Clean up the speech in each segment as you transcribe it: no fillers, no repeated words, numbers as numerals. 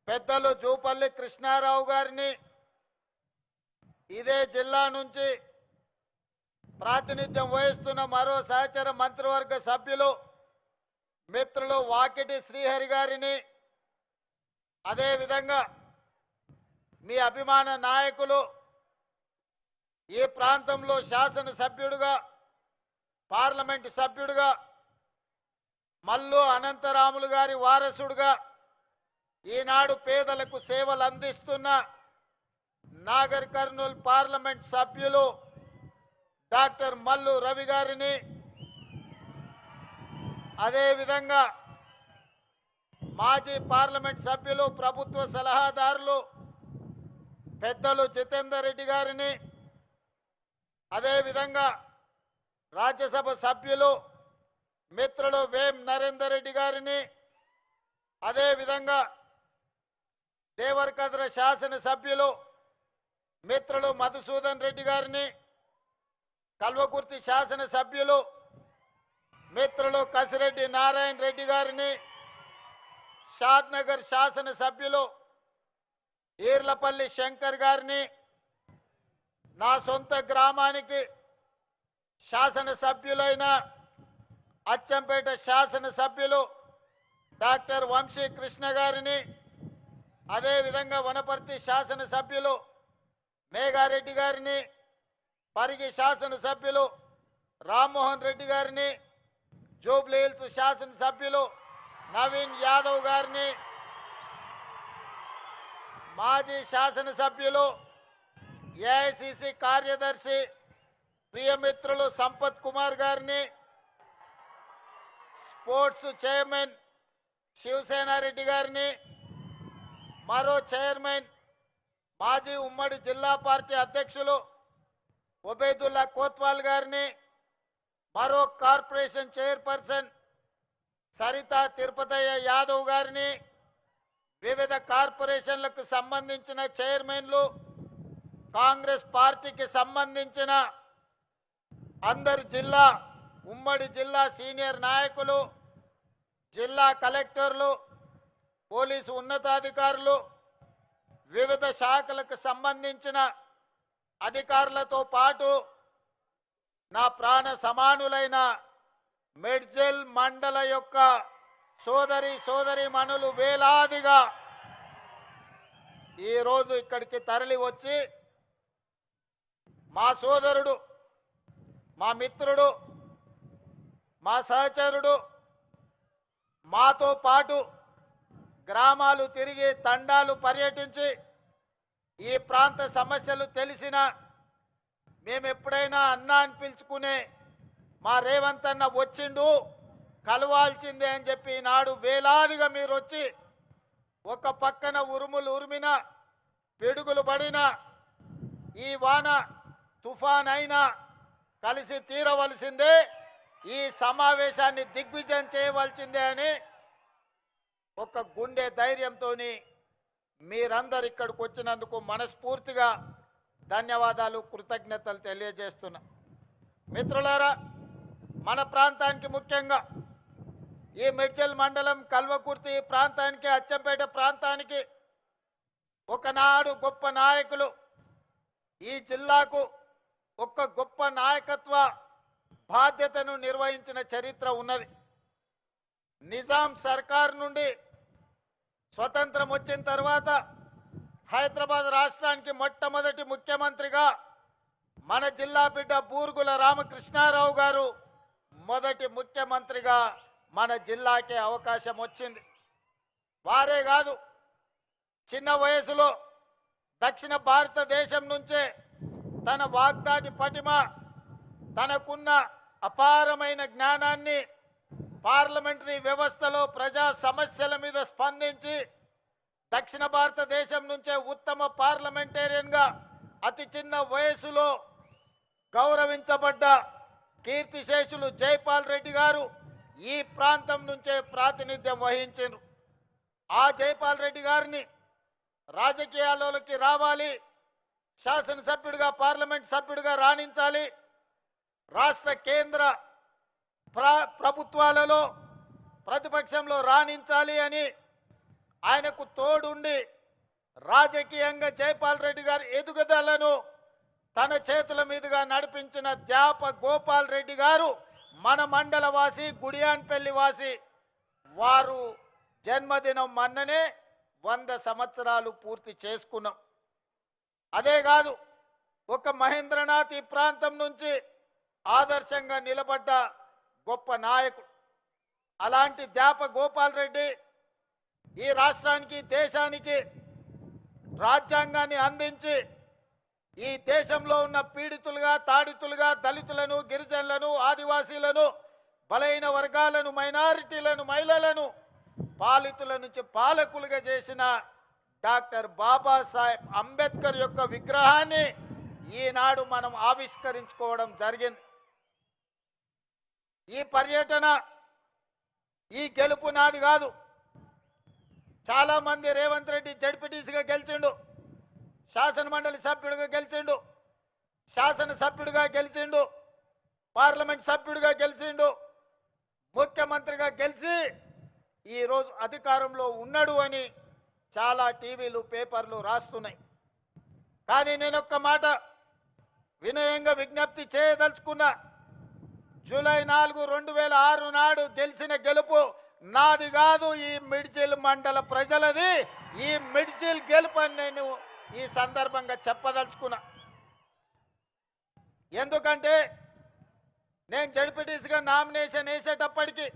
పెద్దలు జూపల్లి కృష్ణారావు గారిని, ఇదే జిల్లా నుంచి ప్రాతినిధ్యం వహిస్తున్న మరో సహచర మంత్రివర్గ సభ్యులు మిత్రులు వాకిటి శ్రీహరి గారిని, అదేవిధంగా మీ అభిమాన నాయకులు, ఈ ప్రాంతంలో శాసనసభ్యుడిగా, పార్లమెంటు సభ్యుడిగా, మల్లు అనంతరాములు గారి వారసుడుగా ఈనాడు పేదలకు సేవలు అందిస్తున్న నాగర్ కర్నూల్ పార్లమెంట్ సభ్యులు డాక్టర్ మల్లు రవి గారిని, అదేవిధంగా మాజీ పార్లమెంట్ సభ్యులు, ప్రభుత్వ సలహాదారులు పెద్దలు జితేందర్ రెడ్డి గారిని, అదేవిధంగా రాజ్యసభ సభ్యులు మిత్రులు వేం నరేందర్ రెడ్డి గారిని, అదేవిధంగా దేవరకద్ర శాసనసభ్యులు మిత్రులు మధుసూదన్ రెడ్డి గారిని, కల్వకుర్తి శాసనసభ్యులు మిత్రులు కసిరెడ్డి నారాయణ రెడ్డి గారిని, షాద్నగర్ శాసనసభ్యులు ఈర్లపల్లి శంకర్ గారిని, నా సొంత గ్రామానికి శాసనసభ్యులైన అచ్చంపేట శాసనసభ్యులు డాక్టర్ వంశీ కృష్ణ గారిని, అదేవిధంగా వనపర్తి శాసనసభ్యులు మేఘారెడ్డి గారిని, పరిగి శాసనసభ్యులు రామ్మోహన్ రెడ్డి గారిని, జూబ్లీ హిల్స్ శాసనసభ్యులు నవీన్ యాదవ్ గారిని, మాజీ శాసనసభ్యులు ఏఐసిసి కార్యదర్శి ప్రియమిత్రులు సంపత్ కుమార్ గారిని, స్పోర్ట్స్ చైర్మన్ శివసేనారెడ్డి గారిని, మరో చైర్మన్ మాజీ ఉమ్మడి జిల్లా పార్టీ అధ్యక్షులు ఒబేదుల్లా కోత్వాల్ గారిని, మరో కార్పొరేషన్ చైర్పర్సన్ సరితా తిరుపతయ్య యాదవ్ గారిని, వివిధ కార్పొరేషన్లకు సంబంధించిన చైర్మన్లు, కాంగ్రెస్ పార్టీకి సంబంధించిన అందరి జిల్లా, ఉమ్మడి జిల్లా సీనియర్ నాయకులు, జిల్లా కలెక్టర్లు, పోలీసు ఉన్నతాధికారులు, వివిధ శాఖలకు సంబంధించిన అధికారులతో పాటు నా ప్రాణ సమానులైన మెడ్జల్ మండల యొక్క సోదరీమణులు వేలాదిగా ఈరోజు ఇక్కడికి తరలి వచ్చి మా సోదరుడు, మా మిత్రుడు, మా సహచరుడు మాతో పాటు గ్రామాలు తిరిగి తండాలు పర్యటించి ఈ ప్రాంత సమస్యలు తెలిసిన, మేము ఎప్పుడైనా అన్నా అని పిలుచుకునే మా రేవంత్ అన్న వచ్చిండు కలవాల్సిందే అని చెప్పి నాడు వేలాదిగా మీరు వచ్చి ఒక పక్కన ఉరుములు ఉరిమిన, పిడుగులు పడిన, ఈ వాన తుఫాన్ అయినా కలిసి తీరవలసిందే, ఈ సమావేశాన్ని దిగ్విజయం చేయవలసిందే అని ఒక గుండె ధైర్యంతో మీరందరు ఇక్కడికి వచ్చినందుకు మనస్ఫూర్తిగా ధన్యవాదాలు, కృతజ్ఞతలు తెలియజేస్తున్నా. మిత్రులారా, మన ప్రాంతానికి ముఖ్యంగా ఈ మెడ్చల్ మండలం కల్వకుర్తి ప్రాంతానికి, అచ్చంపేట ప్రాంతానికి ఒకనాడు గొప్ప నాయకులు, ఈ జిల్లాకు ఒక గొప్ప నాయకత్వ బాధ్యతను నిర్వహించిన చరిత్ర ఉన్నది. నిజాం సర్కార్ నుండి స్వతంత్రం వచ్చిన తర్వాత హైదరాబాద్ రాష్ట్రానికి మొట్టమొదటి ముఖ్యమంత్రిగా మన జిల్లా బిడ్డ బూర్గుల రామకృష్ణారావు గారు మొదటి ముఖ్యమంత్రిగా మన జిల్లాకే అవకాశం వచ్చింది. వారే కాదు, చిన్న వయసులో దక్షిణ భారతదేశం నుంచే తన వాగ్దాటి పటిమ, తనకున్న అపారమైన జ్ఞానాన్ని పార్లమెంటరీ వ్యవస్థలో ప్రజా సమస్యల మీద స్పందించి దక్షిణ భారతదేశం నుంచే ఉత్తమ పార్లమెంటేరియన్గా అతి చిన్న వయసులో గౌరవించబడ్డ కీర్తిశేషులు జైపాల్ రెడ్డి గారు ఈ ప్రాంతం నుంచే ప్రాతినిధ్యం వహించారు. ఆ జైపాల్ రెడ్డి గారిని రాజకీయాల్లోకి రావాలి, శాసనసభ్యుడిగా, పార్లమెంట్ సభ్యుడిగా రాణించాలి, రాష్ట్ర కేంద్ర ప్రభుత్వాలలో ప్రతిపక్షంలో రాణించాలి అని ఆయనకు తోడుండి రాజకీయంగా జైపాల్ రెడ్డి గారి ఎదుగుదలను తన చేతుల మీదుగా నడిపించిన త్యాప గోపాల్ రెడ్డి గారు మన మండల వాసి, గుడియాన్పల్లి వాసి. వారు జన్మదినం మొన్ననే 100 సంవత్సరాలు పూర్తి చేసుకున్నాం. అదే కాదు, ఒక మహేంద్రనాథ్ ఈ ప్రాంతం నుంచి ఆదర్శంగా నిలబడ్డ గొప్ప నాయకుడు. అలాంటి త్యాప గోపాల్ రెడ్డి ఈ రాష్ట్రానికి, దేశానికి రాజ్యాంగాన్ని అందించి ఈ దేశంలో ఉన్న పీడితులుగా, తాడితులుగా, దళితులను, గిరిజనులను, ఆదివాసీలను, బలైన వర్గాలను, మైనారిటీలను, మహిళలను పాలితుల నుంచి పాలకులుగా చేసిన డాక్టర్ బాబాసాహెబ్ అంబేద్కర్ యొక్క విగ్రహాన్ని ఈనాడు మనం ఆవిష్కరించుకోవడం జరిగింది. ఈ పర్యటన, ఈ గెలుపు నాది కాదు. చాలామంది రేవంత్ రెడ్డి జడ్పీటీసీగా గెలిచిండు, శాసనమండలి సభ్యుడిగా గెలిచిండు, శాసనసభ్యుడిగా గెలిచిండు, పార్లమెంట్ సభ్యుడిగా గెలిచిండు, ముఖ్యమంత్రిగా గెలిచి ఈరోజు అధికారంలో ఉన్నాడు అని చాలా టీవీలు, పేపర్లు రాస్తున్నాయి. కానీ నేను ఒక్క మాట వినయంగా విజ్ఞప్తి చేయదలుచుకున్నా. జూలై 4, 2006 నాడు గెలిచిన గెలుపు నాది కాదు, ఈ మిడ్జిల్ మండల ప్రజలది. ఈ మిడ్జిల్ గెలుపు అని నేను ఈ సందర్భంగా చెప్పదలుచుకున్నా. ఎందుకంటే నేను జడ్పీటీసీగా నామినేషన్ వేసేటప్పటికి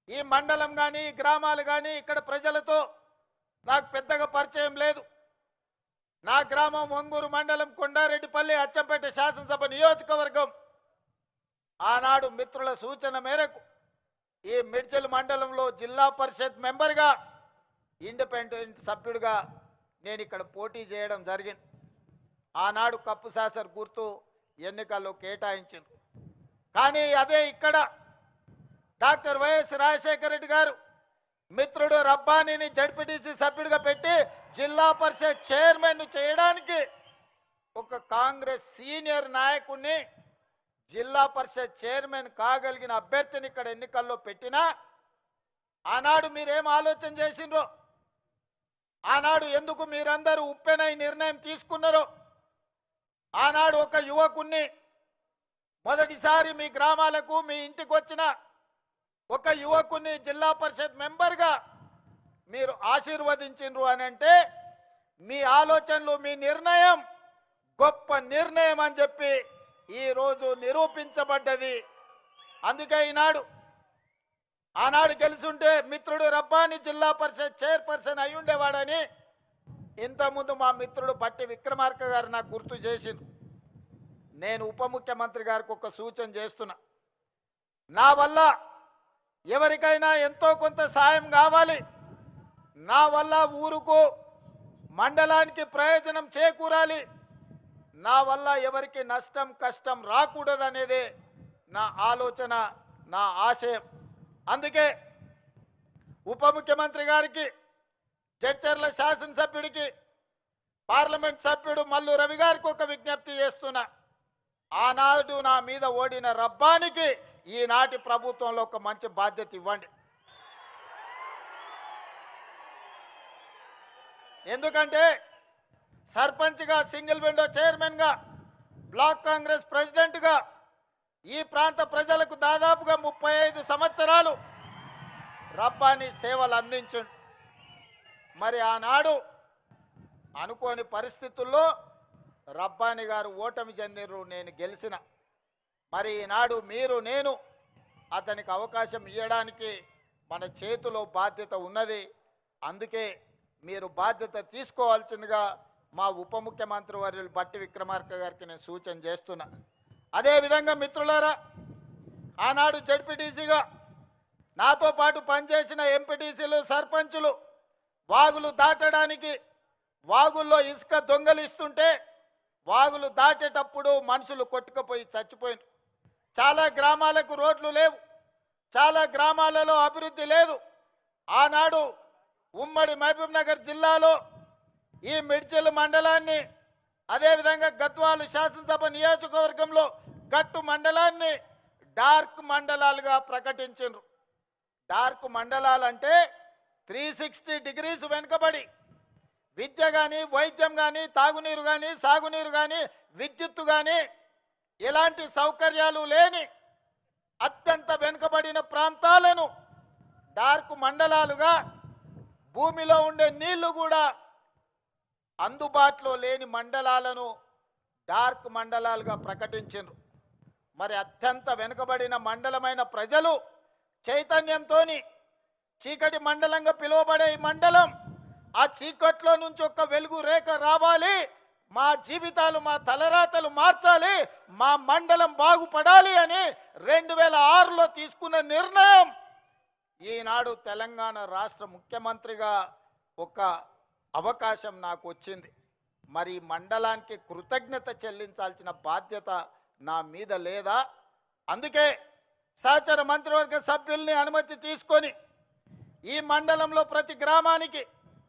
ఈ మండలం కానీ, ఈ గ్రామాలు కానీ, ఇక్కడ ప్రజలతో నాకు పెద్దగా పరిచయం లేదు. నా గ్రామం ఒంగూరు మండలం, కొండారెడ్డిపల్లి, అచ్చంపేట శాసనసభ నియోజకవర్గం. ఆనాడు మిత్రుల సూచన మేరకు ఈ మిడ్జిల్ మండలంలో జిల్లా పరిషత్ మెంబర్గా, ఇండిపెండెంట్ సభ్యుడిగా నేను ఇక్కడ పోటీ చేయడం జరిగింది. ఆనాడు కప్పు శాసర్ గుర్తు ఎన్నికల్లో కేటాయించింది. కానీ అదే ఇక్కడ డాక్టర్ వైఎస్ రాజశేఖర రెడ్డి గారు మిత్రుడు రబ్బానీని జడ్పీటీసీ సభ్యుడిగా పెట్టి జిల్లా పరిషత్ చైర్మన్ చేయడానికి ఒక కాంగ్రెస్ సీనియర్ నాయకుడిని, జిల్లా పరిషత్ చైర్మన్ కాగలిగిన అభ్యర్థిని ఇక్కడ ఎన్నికల్లో పెట్టినా ఆనాడు మీరేం ఆలోచన చేసిండ్రో, ఆనాడు ఎందుకు మీరందరూ ఉప్పెనై నిర్ణయం తీసుకున్నారో, ఆనాడు ఒక యువకుణ్ణి మొదటిసారి మీ గ్రామాలకు, మీ ఇంటికి వచ్చిన ఒక యువకుని జిల్లా పరిషత్ మెంబర్గా మీరు ఆశీర్వదించిండ్రు అని అంటే మీ ఆలోచనలు, మీ నిర్ణయం గొప్ప నిర్ణయం అని చెప్పి ఈరోజు నిరూపించబడ్డది. అందుకే ఆనాడు గెలుచుంటే మిత్రుడు రబ్బాని జిల్లా పరిషత్ చైర్పర్సన్ అయి ఉండేవాడని ఇంతకుముందు మా మిత్రుడు బట్టి విక్రమార్క గారు నాకు గుర్తు చేసింది. నేను ఉప ముఖ్యమంత్రి గారికి ఒక సూచన చేస్తున్నా. నా వల్ల ఎవరికైనా ఎంతో కొంత సాయం కావాలి, నా వల్ల ఊరుకు, మండలానికి ప్రయోజనం చేకూరాలి, నా వల్ల ఎవరికి నష్టం, కష్టం రాకూడదనేదే నా ఆలోచన, నా ఆశయం. అందుకే ఉప ముఖ్యమంత్రి గారికి, జడ్చర్ల శాసనసభ్యుడికి, పార్లమెంట్ సభ్యుడు మల్లు రవి గారికి ఒక విజ్ఞప్తి చేస్తున్నా. ఆనాడు నా మీద ఓడిన రబ్బానికి ఈనాటి ప్రభుత్వంలో ఒక మంచి బాధ్యత ఇవ్వండి. ఎందుకంటే సర్పంచ్గా, సింగిల్ విండో చైర్మన్గా, బ్లాక్ కాంగ్రెస్ ప్రెసిడెంట్గా ఈ ప్రాంత ప్రజలకు దాదాపుగా 35 సంవత్సరాలు రబ్బాని సేవలు అందించండి. మరి ఆనాడు అనుకోని పరిస్థితుల్లో రబ్బాని గారు ఓటమి చెందిరు, నేను గెలిచిన. మరి ఈనాడు మీరు, నేను అతనికి అవకాశం ఇవ్వడానికి మన చేతిలో బాధ్యత ఉన్నది. అందుకే మీరు బాధ్యత తీసుకోవాల్సిందిగా మా ఉప ముఖ్యమంత్రి వర్యులు బట్టి విక్రమార్క గారికి నేను సూచన చేస్తున్నా. అదేవిధంగా మిత్రులారా, ఆనాడు జడ్పీటీసీగా నాతో పాటు పనిచేసిన ఎంపీటీసీలు, సర్పంచులు వాగులు దాటడానికి, వాగుల్లో ఇసుక దొంగలిస్తుంటే వాగులు దాటేటప్పుడు మనుషులు కొట్టుకుపోయి చచ్చిపోయినారు. చాలా గ్రామాలకు రోడ్లు లేవు, చాలా గ్రామాలలో అభివృద్ధి లేదు. ఆనాడు ఉమ్మడి మహబూబ్ నగర్ జిల్లాలో ఈ మిడ్జిల్ మండలాన్ని, అదేవిధంగా గద్వాలు శాసనసభ నియోజకవర్గంలో గట్టు మండలాన్ని డార్క్ మండలాలుగా ప్రకటించారు. డార్క్ మండలాలంటే 360 డిగ్రీస్ వెనుకబడి విద్య కానీ, వైద్యం కానీ, తాగునీరు కానీ, సాగునీరు కానీ, విద్యుత్తు కానీ ఎలాంటి సౌకర్యాలు లేని అత్యంత వెనుకబడిన ప్రాంతాలను డార్క్ మండలాలుగా, భూమిలో ఉండే నీళ్లు కూడా అందుబాటులో లేని మండలాలను డార్క్ మండలాలుగా ప్రకటించారు. మరి అత్యంత వెనుకబడిన మండలమైన ప్రజలు చైతన్యంతో చీకటి మండలంగా పిలువబడే ఈ మండలం, ఆ చీకట్లో నుంచి ఒక వెలుగు రేఖ రావాలి, మా జీవితాలు, మా తలరాతలు మార్చాలి, మా మండలం బాగుపడాలి అని 2006లో తీసుకున్న నిర్ణయం ఈనాడు తెలంగాణ రాష్ట్ర ముఖ్యమంత్రిగా ఒక అవకాశం నాకు వచ్చింది. మరి ఈ మండలానికి కృతజ్ఞత చెల్లించాల్సిన బాధ్యత నా మీద లేదా? అందుకే సహచర మంత్రివర్గ సభ్యుల్ని అనుమతి తీసుకొని ఈ మండలంలో ప్రతి గ్రామానికి